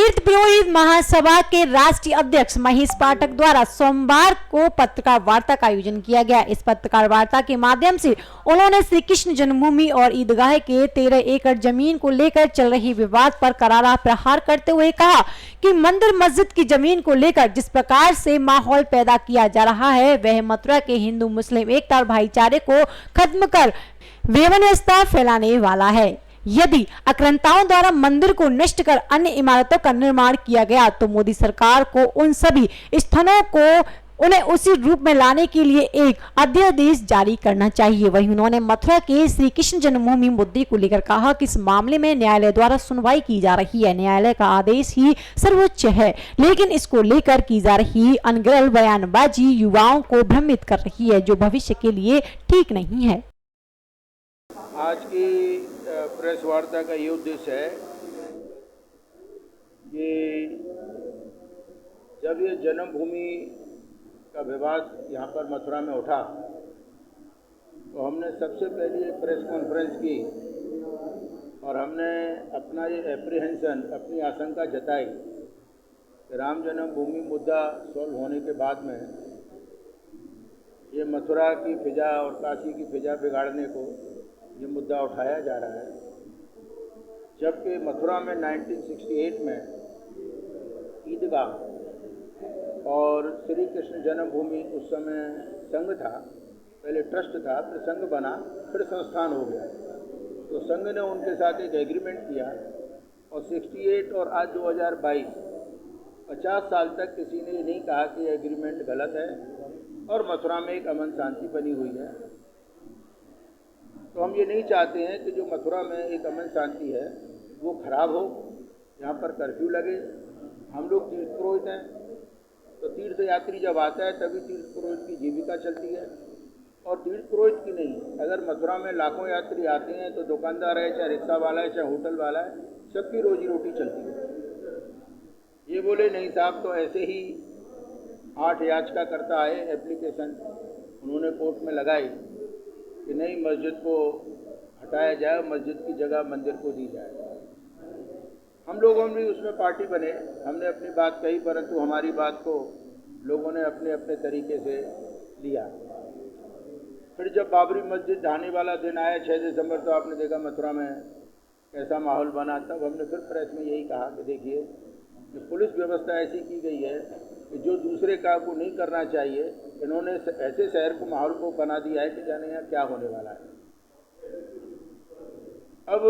तीर्थ पुरोहित महासभा के राष्ट्रीय अध्यक्ष महेश पाठक द्वारा सोमवार को पत्रकार वार्ता का आयोजन किया गया। इस पत्रकार वार्ता के माध्यम से उन्होंने श्री कृष्ण जन्मभूमि और ईदगाह के 13 एकड़ जमीन को लेकर चल रही विवाद पर करारा प्रहार करते हुए कहा कि मंदिर मस्जिद की जमीन को लेकर जिस प्रकार से माहौल पैदा किया जा रहा है वह मथुरा के हिंदू मुस्लिम एकता और भाईचारे को खत्म कर वैमनस्यता फैलाने वाला है। यदि आक्रांताओं द्वारा मंदिर को नष्ट कर अन्य इमारतों का निर्माण किया गया तो मोदी सरकार को उन सभी स्थानों को उन्हें उसी रूप में लाने के लिए एक अध्यादेश जारी करना चाहिए। वहीं उन्होंने मथुरा के श्री कृष्ण जन्मभूमि मुद्दे को लेकर कहा कि इस मामले में न्यायालय द्वारा सुनवाई की जा रही है। न्यायालय का आदेश ही सर्वोच्च है, लेकिन इसको लेकर की जा रही अनगढ़ बयानबाजी युवाओं को भ्रमित कर रही है, जो भविष्य के लिए ठीक नहीं है। आज की प्रेस वार्ता का ये उद्देश्य है कि जब ये जन्मभूमि का विवाद यहाँ पर मथुरा में उठा तो हमने सबसे पहले एक प्रेस कॉन्फ्रेंस की और हमने अपना ये एप्रीहेंशन, अपनी आशंका जताई कि राम जन्मभूमि मुद्दा सॉल्व होने के बाद में ये मथुरा की फिजा और काशी की फिजा बिगाड़ने को ये मुद्दा उठाया जा रहा है। जबकि मथुरा में 1968 में ईदगाह और श्री कृष्ण जन्मभूमि उस समय संघ था, पहले ट्रस्ट था, फिर संघ बना, फिर संस्थान हो गया। तो संघ ने उनके साथ एक एग्रीमेंट किया और 68 और आज 2022 50 साल तक किसी ने नहीं कहा कि एग्रीमेंट गलत है और मथुरा में एक अमन शांति बनी हुई है। तो हम ये नहीं चाहते हैं कि जो मथुरा में एक अमन शांति है वो खराब हो, यहाँ पर कर्फ्यू लगे। हम लोग तीर्थ पुरोहित हैं, तो तीर्थ यात्री जब आता है तभी तीर्थ पुरोहित की जीविका चलती है और तीर्थ पुरोहित की नहीं। अगर मथुरा में लाखों यात्री आते हैं तो दुकानदार है, चाहे रिक्शा वाला है, चाहे होटल वाला है, सबकी रोजी रोटी चलती है। ये बोले नहीं साहब, तो ऐसे ही 8 याचिकाकर्ता आए, एप्लीकेशन उन्होंने कोर्ट में लगाई कि नहीं, मस्जिद को हटाया जाए, मस्जिद की जगह मंदिर को दी जाए। हम लोगों भी उसमें पार्टी बने, हमने अपनी बात कही, परंतु हमारी बात को लोगों ने अपने अपने तरीके से लिया। फिर जब बाबरी मस्जिद ढाने वाला दिन आया 6 दिसंबर, तो आपने देखा मथुरा में कैसा माहौल बना। तब हमने फिर प्रेस में यही कहा कि देखिए कि पुलिस व्यवस्था ऐसी की गई है कि जो दूसरे काम को नहीं करना चाहिए, इन्होंने ऐसे शहर को माहौल को बना दिया है कि जाने यहाँ क्या होने वाला है। अब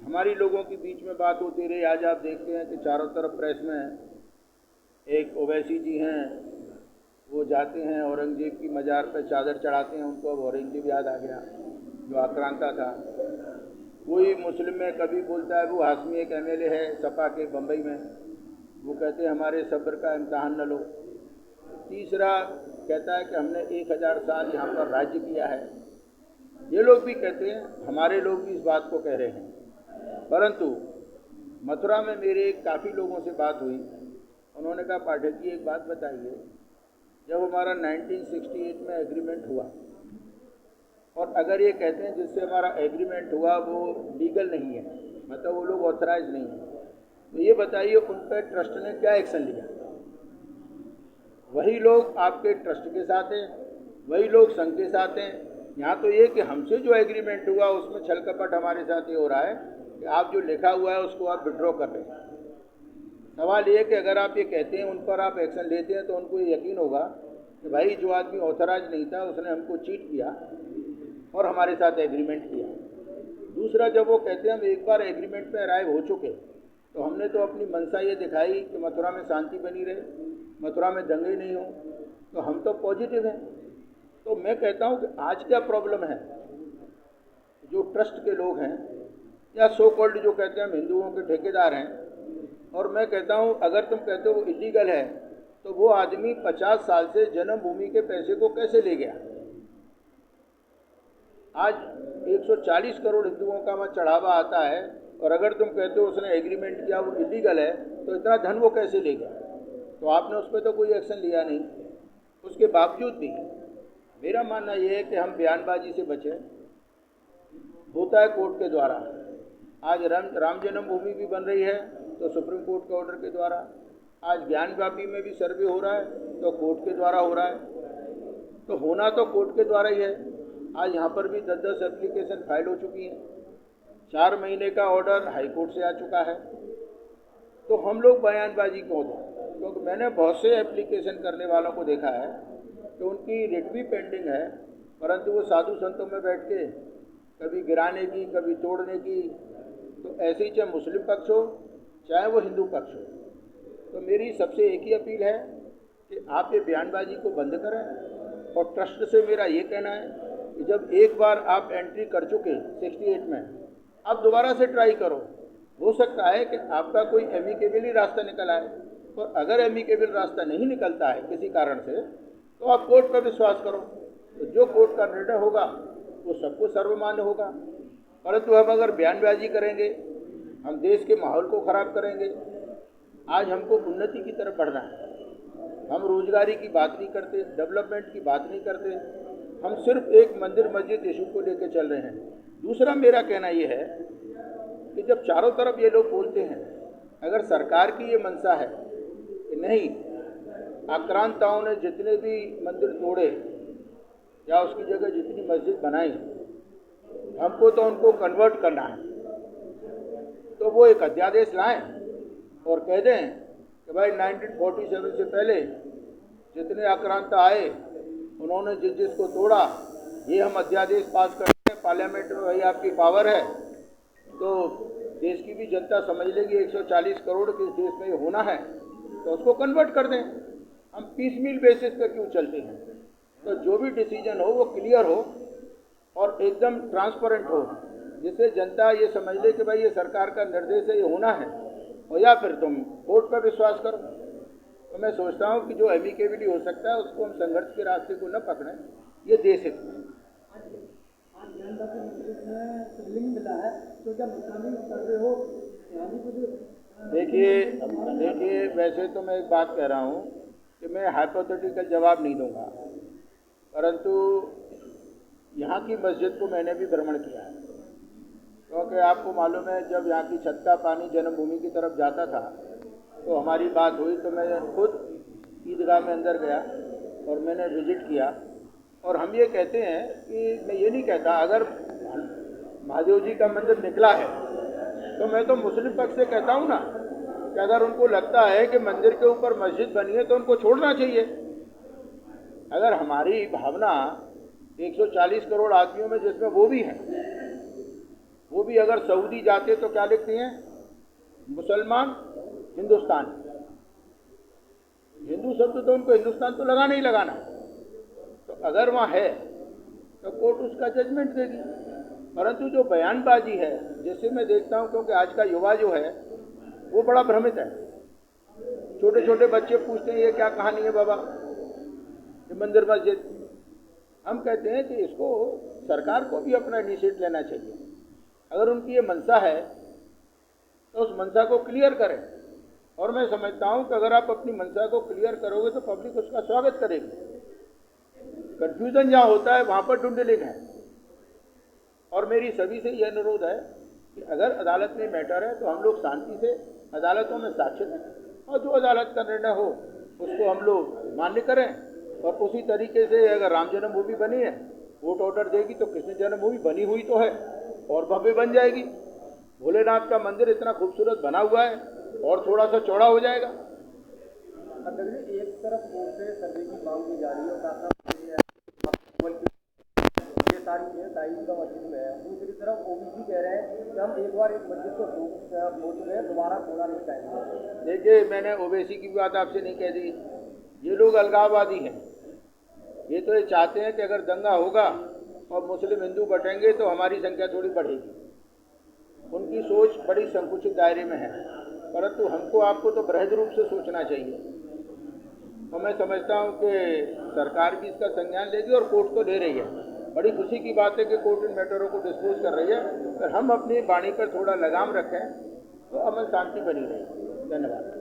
हमारी लोगों के बीच में बात होती रही। आज आप देखते हैं कि चारों तरफ प्रेस में एक ओवैसी जी हैं, वो जाते हैं औरंगजेब की मज़ार पर चादर चढ़ाते हैं, उनको अब औरंगजेब याद आ गया जो आक्रांता था। कोई मुस्लिम में कभी बोलता है, वो हाशमी एक एमएलए है सपा के बम्बई में, वो कहते हैं हमारे सब्र का इम्तहान न लो। तीसरा कहता है कि हमने 1000 साल यहाँ पर राज्य किया है। ये लोग भी कहते हैं, हमारे लोग भी इस बात को कह रहे हैं। परंतु मथुरा में मेरे काफ़ी लोगों से बात हुई, उन्होंने कहा पाठक जी एक बात बताइए, जब हमारा 1968 में एग्रीमेंट हुआ और अगर ये कहते हैं जिससे हमारा एग्रीमेंट हुआ वो लीगल नहीं है, मतलब वो लोग ऑथराइज नहीं है, तो ये बताइए उन पर ट्रस्ट ने क्या एक्शन लिया। वही लोग आपके ट्रस्ट के साथ हैं, वही लोग संघ के साथ हैं। यहाँ तो ये कि हमसे जो एग्रीमेंट हुआ उसमें छल कपट हमारे साथ ये हो रहा है कि आप जो लिखा हुआ है उसको आप विड्रॉ कर रहे हैं। सवाल ये कि अगर आप ये कहते हैं उन पर आप एक्शन लेते हैं तो उनको ये यकीन होगा कि भाई जो आदमी ऑथराइज नहीं था उसने हमको चीट किया और हमारे साथ एग्रीमेंट किया। दूसरा, जब वो कहते हैं हम एक बार एग्रीमेंट पे अराइव हो चुके, तो हमने तो अपनी मंशा ये दिखाई कि मथुरा में शांति बनी रहे, मथुरा में दंगे नहीं हो, तो हम तो पॉजिटिव हैं। तो मैं कहता हूँ कि आज क्या प्रॉब्लम है, जो ट्रस्ट के लोग हैं या सो कॉल्ड जो कहते हैं हम हिंदुओं के ठेकेदार हैं, और मैं कहता हूँ अगर तुम कहते हो वो इलीगल है तो वो आदमी 50 साल से जन्मभूमि के पैसे को कैसे ले गया। आज 140 करोड़ हिंदुओं का वहाँ चढ़ावा आता है और अगर तुम कहते हो उसने एग्रीमेंट किया वो इलीगल है, तो इतना धन वो कैसे ले गया। तो आपने उस पर तो कोई एक्शन लिया नहीं। उसके बावजूद भी मेरा मानना ये है कि हम बयानबाजी से बचें। होता है कोर्ट के द्वारा, आज राम जन्मभूमि भी बन रही है, तो सुप्रीम कोर्ट के ऑर्डर के द्वारा, आज ज्ञानव्यापी में भी सर्वे हो रहा है तो कोर्ट के द्वारा हो रहा है। तो होना तो कोर्ट के द्वारा ही है। आज यहाँ पर भी 10-10 एप्लीकेशन फाइल हो चुकी हैं। 4 महीने का ऑर्डर हाई कोर्ट से आ चुका है। तो हम लोग बयानबाजी क्यों दें? क्योंकि मैंने बहुत से एप्लीकेशन करने वालों को देखा है कि उनकी रिट भी पेंडिंग है, परंतु वो साधु संतों में बैठ के कभी गिराने की, कभी तोड़ने की। तो ऐसे ही चाहे मुस्लिम पक्ष हो चाहे वो हिंदू पक्ष हो, तो मेरी सबसे एक ही अपील है कि आप ये बयानबाजी को बंद करें। और ट्रस्ट से मेरा ये कहना है कि जब एक बार आप एंट्री कर चुके 68 में, अब दोबारा से ट्राई करो। हो सकता है कि आपका कोई एमिकेबली रास्ता निकल आए, और अगर एमिकेबल रास्ता नहीं निकलता है किसी कारण से, तो आप कोर्ट पर विश्वास करो। तो जो कोर्ट का निर्णय होगा वो सबको सर्वमान्य होगा। परंतु हम अगर बयानबाजी करेंगे, हम देश के माहौल को ख़राब करेंगे। आज हमको उन्नति की तरफ बढ़ना है। हम रोजगारी की बात नहीं करते, डेवलपमेंट की बात नहीं करते, हम सिर्फ एक मंदिर मस्जिद इशू को लेकर चल रहे हैं। दूसरा मेरा कहना ये है कि जब चारों तरफ ये लोग बोलते हैं, अगर सरकार की ये मंशा है कि नहीं, आक्रांताओं ने जितने भी मंदिर तोड़े या उसकी जगह जितनी मस्जिद बनाई, हमको तो उनको कन्वर्ट करना है, तो वो एक अध्यादेश लाएं और कह दें कि भाई 1947 से पहले जितने आक्रांता आए, उन्होंने जिसको तोड़ा, ये हम अध्यादेश पास करते हैं। पार्लियामेंट में वही आपकी पावर है, तो देश की भी जनता समझ लेगी 140 करोड़ के देश में ये होना है, तो उसको कन्वर्ट कर दें। हम पीसमील बेसिस पर क्यों चलते हैं? तो जो भी डिसीजन हो वो क्लियर हो और एकदम ट्रांसपेरेंट हो, जिससे जनता ये समझ ले कि भाई ये सरकार का निर्देश है, ये होना है, और या फिर तुम कोर्ट पर विश्वास करो। तो मैं सोचता हूँ कि जो एमिकेबली हो सकता है उसको हम संघर्ष के रास्ते को न पकड़ें, ये देश हित में। देखिए वैसे तो मैं एक बात कह रहा हूँ कि मैं हाइपोथेटिकल जवाब नहीं दूंगा, परंतु यहाँ की मस्जिद को मैंने भी भ्रमण किया है। क्योंकि आपको मालूम है, जब यहाँ की छत का पानी जन्मभूमि की तरफ जाता था तो हमारी बात हुई, तो मैं खुद ईदगाह में अंदर गया और मैंने विजिट किया। और हम ये कहते हैं कि मैं ये नहीं कहता अगर महादेव जी का मंदिर निकला है, तो मैं तो मुस्लिम पक्ष से कहता हूँ ना कि अगर उनको लगता है कि मंदिर के ऊपर मस्जिद बनी है तो उनको छोड़ना चाहिए। अगर हमारी भावना 140 करोड़ आदमियों में, जिसमें वो भी हैं, वो भी अगर सऊदी जाते तो क्या लिखते हैं? मुसलमान हिंदुस्तान। हिंदू शब्द तो उनको हिंदुस्तान तो लगाना ही लगाना। तो अगर वहाँ है तो कोर्ट उसका जजमेंट देगी। परंतु जो बयानबाजी है, जिससे मैं देखता हूँ, क्योंकि आज का युवा जो है वो बड़ा भ्रमित है। छोटे छोटे बच्चे पूछते हैं ये क्या कहानी है बाबा, ये मंदिर मस्जिद। हम कहते हैं कि इसको सरकार को भी अपना इनिशिएटिव लेना चाहिए। अगर उनकी ये मंशा है तो उस मंशा को क्लियर करें। और मैं समझता हूँ कि अगर आप अपनी मंशा को क्लियर करोगे तो पब्लिक उसका स्वागत करेगी। कन्फ्यूज़न जहाँ होता है वहाँ पर ढूंढलिंग है। और मेरी सभी से ये अनुरोध है कि अगर अदालत में मैटर है तो हम लोग शांति से अदालतों में साक्ष्य दें, और जो अदालत का निर्णय हो उसको हम लोग मान्य करें। और उसी तरीके से अगर राम जन्मभूमि बनी है, कोर्ट ऑर्डर देगी तो कृष्ण जन्मभूमि बनी हुई तो है और भव्य बन जाएगी। भोलेनाथ का मंदिर इतना खूबसूरत बना हुआ है और थोड़ा सा चौड़ा हो जाएगा। एक तरफ कोर्ट से सर्वे की मांग की जा रही है, ये सारी चीजें दायित्व मस्जिद में है। दूसरी तरफ ओबीसी कह रहे हैं कि हम एक बार एक मस्जिद को तोड़ चुके हैं, दोबारा तोड़ा नहीं चाहेंगे। देखिए, मैंने ओबीसी की बात आपसे नहीं कह दी। ये लोग अलगाववादी हैं। ये तो ये चाहते हैं कि अगर दंगा होगा और मुस्लिम हिंदू बटेंगे तो हमारी संख्या थोड़ी बढ़ेगी। उनकी सोच बड़ी संकुचित दायरे में है। परंतु हमको आपको तो बृहद रूप से सोचना चाहिए। और मैं समझता हूँ कि सरकार भी इसका संज्ञान लेगी और कोर्ट तो ले रही है। बड़ी खुशी की बात है कि कोर्ट इन मैटरों को डिस्पोज कर रही है। अगर हम अपनी वाणी पर थोड़ा लगाम रखें तो अमन शांति बनी रहेगी। धन्यवाद।